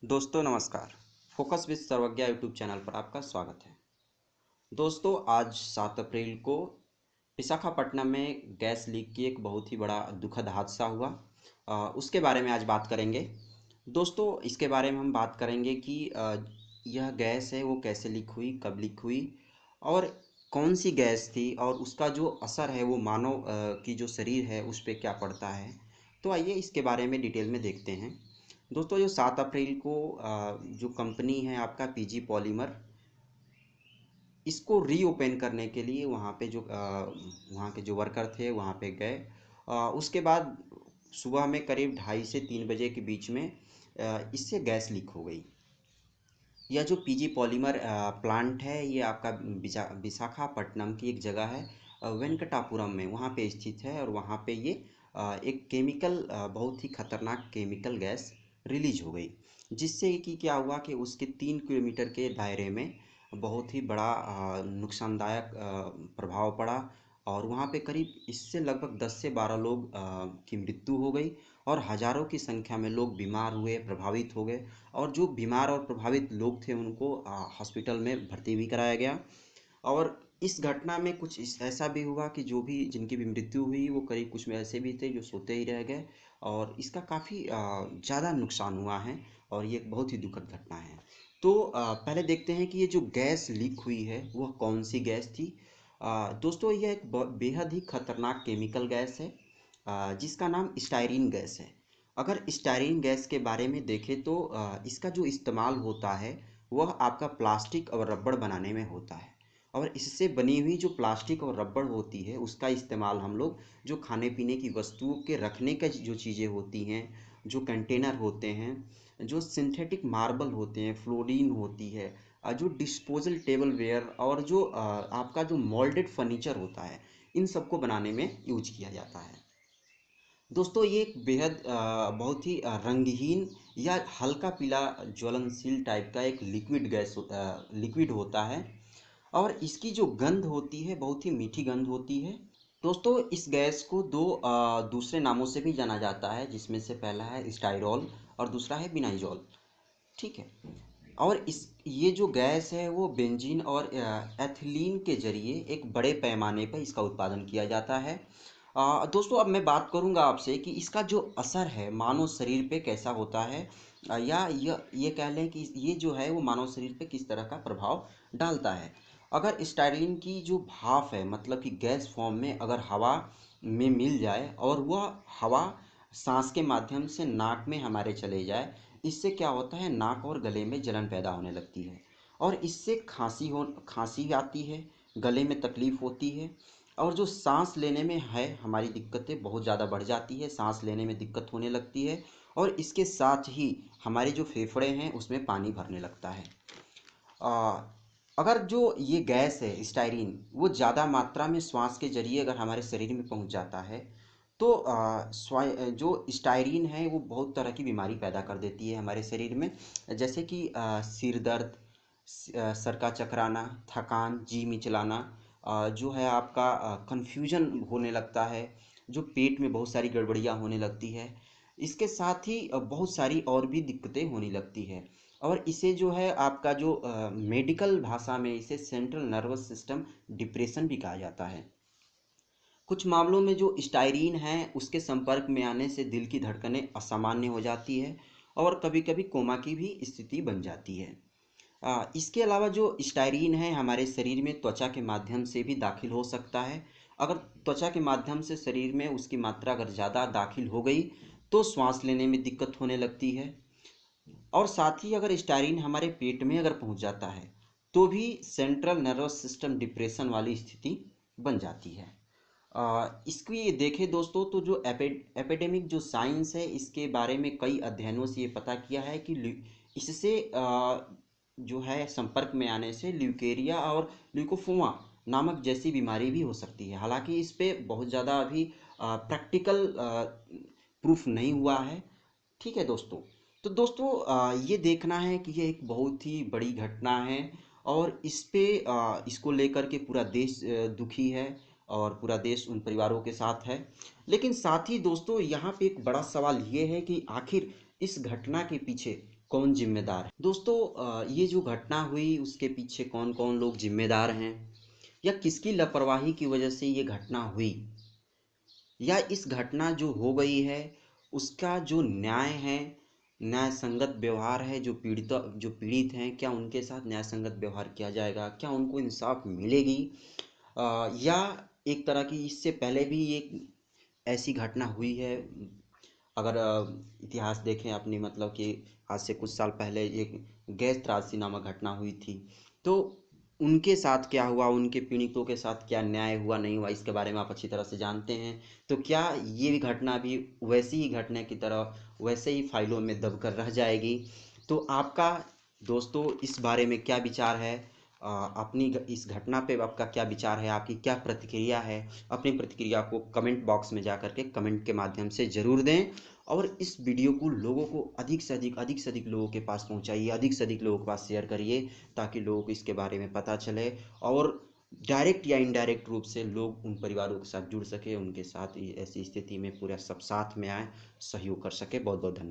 दोस्तों नमस्कार। Focus with Sarvagya YouTube channel पर आपका स्वागत है। दोस्तों आज 7 अप्रैल को विशाखापट्टनम में गैस लीक की एक बहुत ही बड़ा दुखद हादसा हुआ। उसके बारे में आज बात करेंगे। दोस्तों इसके बारे में हम बात करेंगे कि यह गैस है वो कैसे लीक हुई, कब लीक हुई और कौन सी गैस थी और उसका जो असर है वो मानव की जो शरीर है उस पर क्या पड़ता है। तो आइए इसके बारे में डिटेल में देखते हैं। दोस्तों जो 7 अप्रैल को जो कंपनी है आपका पीजी पॉलीमर, इसको रीओपन करने के लिए वहाँ पे जो वहाँ के जो वर्कर थे वहाँ पे गए। उसके बाद सुबह में करीब 2:30 से 3 बजे के बीच में इससे गैस लीक हो गई। यह जो पीजी पॉलीमर प्लांट है ये आपका विशाखापट्टनम की एक जगह है, वेंकटापुरम में वहाँ पे स्थित है। और वहाँ पे ये एक केमिकल, बहुत ही खतरनाक केमिकल गैस रिलीज हो गई, जिससे कि क्या हुआ कि उसके 3 किलोमीटर के दायरे में बहुत ही बड़ा नुकसानदायक प्रभाव पड़ा। और वहाँ पे करीब इससे लगभग 10 से 12 लोग की मृत्यु हो गई और हज़ारों की संख्या में लोग बीमार हुए, प्रभावित हो गए। और जो बीमार और प्रभावित लोग थे उनको हॉस्पिटल में भर्ती भी कराया गया। और इस घटना में कुछ ऐसा भी हुआ कि जो भी जिनकी भी मृत्यु हुई वो करीब कुछ में ऐसे भी थे जो सोते ही रह गए। और इसका काफ़ी ज़्यादा नुकसान हुआ है और ये एक बहुत ही दुखद घटना है। तो पहले देखते हैं कि ये जो गैस लीक हुई है वह कौन सी गैस थी। दोस्तों यह एक बेहद ही खतरनाक केमिकल गैस है, जिसका नाम स्टायरीन गैस है। अगर स्टायरीन गैस के बारे में देखें तो इसका जो इस्तेमाल होता है वह आपका प्लास्टिक और रबड़ बनाने में होता है। और इससे बनी हुई जो प्लास्टिक और रबड़ होती है उसका इस्तेमाल हम लोग जो खाने पीने की वस्तुओं के रखने का जो चीज़ें होती हैं, जो कंटेनर होते हैं, जो सिंथेटिक मार्बल होते हैं, फ्लोरीन होती है, जो डिस्पोजल टेबल वेयर और जो आपका जो मोल्डेड फर्नीचर होता है, इन सबको बनाने में यूज किया जाता है। दोस्तों ये एक बेहद बहुत ही रंगहीन या हल्का पीला ज्वलनशील टाइप का एक लिक्विड होता है। और इसकी जो गंध होती है बहुत ही मीठी गंध होती है। दोस्तों इस गैस को दो दूसरे नामों से भी जाना जाता है, जिसमें से पहला है स्टाइरॉल और दूसरा है बिनाइजॉल। ठीक है। और इस ये जो गैस है वो बेंजीन और एथिलीन के जरिए एक बड़े पैमाने पर इसका उत्पादन किया जाता है। दोस्तों अब मैं बात करूंगा आपसे कि इसका जो असर है मानव शरीर पे कैसा होता है, या ये कह लें कि ये जो है वो मानव शरीर पे किस तरह का प्रभाव डालता है। अगर स्टाइरीन की जो भाप है मतलब कि गैस फॉर्म में अगर हवा में मिल जाए और वह हवा सांस के माध्यम से नाक में हमारे चले जाए, इससे क्या होता है नाक और गले में जलन पैदा होने लगती है। और इससे खांसी आती है, गले में तकलीफ होती है। और जो सांस लेने में है हमारी दिक्कतें बहुत ज़्यादा बढ़ जाती है, सांस लेने में दिक्कत होने लगती है। और इसके साथ ही हमारे जो फेफड़े हैं उसमें पानी भरने लगता है। आ, अगर जो ये गैस है स्टायरीन वो ज़्यादा मात्रा में श्वास के जरिए अगर हमारे शरीर में पहुंच जाता है तो जो स्टायरीन है वो बहुत तरह की बीमारी पैदा कर देती है हमारे शरीर में। जैसे कि सिर दर्द, सर का चकराना, थकान, जी मिचलाना, जो है आपका कन्फ्यूजन होने लगता है, जो पेट में बहुत सारी गड़बड़ियाँ होने लगती है। इसके साथ ही बहुत सारी और भी दिक्कतें होने लगती है। और इसे जो है आपका जो मेडिकल भाषा में इसे सेंट्रल नर्वस सिस्टम डिप्रेशन भी कहा जाता है। कुछ मामलों में जो स्टायरीन है उसके संपर्क में आने से दिल की धड़कनें असामान्य हो जाती है और कभी-कभी कोमा की भी स्थिति बन जाती है। इसके अलावा जो स्टायरीन है हमारे शरीर में त्वचा के माध्यम से भी दाखिल हो सकता है। अगर त्वचा के माध्यम से शरीर में उसकी मात्रा अगर ज़्यादा दाखिल हो गई तो श्वास लेने में दिक्कत होने लगती है। और साथ ही अगर स्टायरीन हमारे पेट में अगर पहुंच जाता है तो भी सेंट्रल नर्वस सिस्टम डिप्रेशन वाली स्थिति बन जाती है। इसकी देखें दोस्तों तो जो एपिडेमिक जो साइंस है इसके बारे में कई अध्ययनों से ये पता किया है कि इससे जो है संपर्क में आने से ल्यूकेरिया और ल्यूकोफोमा नामक जैसी बीमारी भी हो सकती है। हालांकि इस पे बहुत ज़्यादा अभी प्रैक्टिकल प्रूफ नहीं हुआ है। ठीक है दोस्तों। तो दोस्तों ये देखना है कि ये एक बहुत ही बड़ी घटना है और इस पे इसको लेकर के पूरा देश दुखी है और पूरा देश उन परिवारों के साथ है। लेकिन साथ ही दोस्तों यहाँ पे एक बड़ा सवाल ये है कि आखिर इस घटना के पीछे कौन जिम्मेदार है? दोस्तों, ये जो घटना हुई उसके पीछे कौन कौन लोग जिम्मेदार हैं, या किसकी लापरवाही की वजह से ये घटना हुई, या इस घटना जो हो गई है उसका जो न्याय है, न्याय संगत व्यवहार है, जो पीड़ित हैं, क्या उनके साथ न्याय संगत व्यवहार किया जाएगा, क्या उनको इंसाफ मिलेगी, या एक तरह की इससे पहले भी एक ऐसी घटना हुई है। अगर इतिहास देखें अपनी, मतलब कि आज से कुछ साल पहले एक गैस त्रासदी नामक घटना हुई थी, तो उनके साथ क्या हुआ, उनके पीड़ितों के साथ क्या न्याय हुआ नहीं हुआ, इसके बारे में आप अच्छी तरह से जानते हैं। तो क्या ये भी घटना भी वैसी ही घटना की तरह वैसे ही फाइलों में दब कर रह जाएगी? तो आपका दोस्तों इस बारे में क्या विचार है? इस घटना पे आपका क्या विचार है, आपकी क्या प्रतिक्रिया है? अपनी प्रतिक्रिया को कमेंट बॉक्स में जा कर के कमेंट के माध्यम से ज़रूर दें, और इस वीडियो को लोगों को अधिक से अधिक लोगों के पास पहुंचाइए, अधिक से अधिक लोगों के पास शेयर करिए, ताकि लोगों को इसके बारे में पता चले, और डायरेक्ट या इनडायरेक्ट रूप से लोग उन परिवारों के साथ जुड़ सके, उनके साथ ऐसी स्थिति में पूरा सब साथ में आए, सहयोग कर सके। बहुत बहुत धन्यवाद।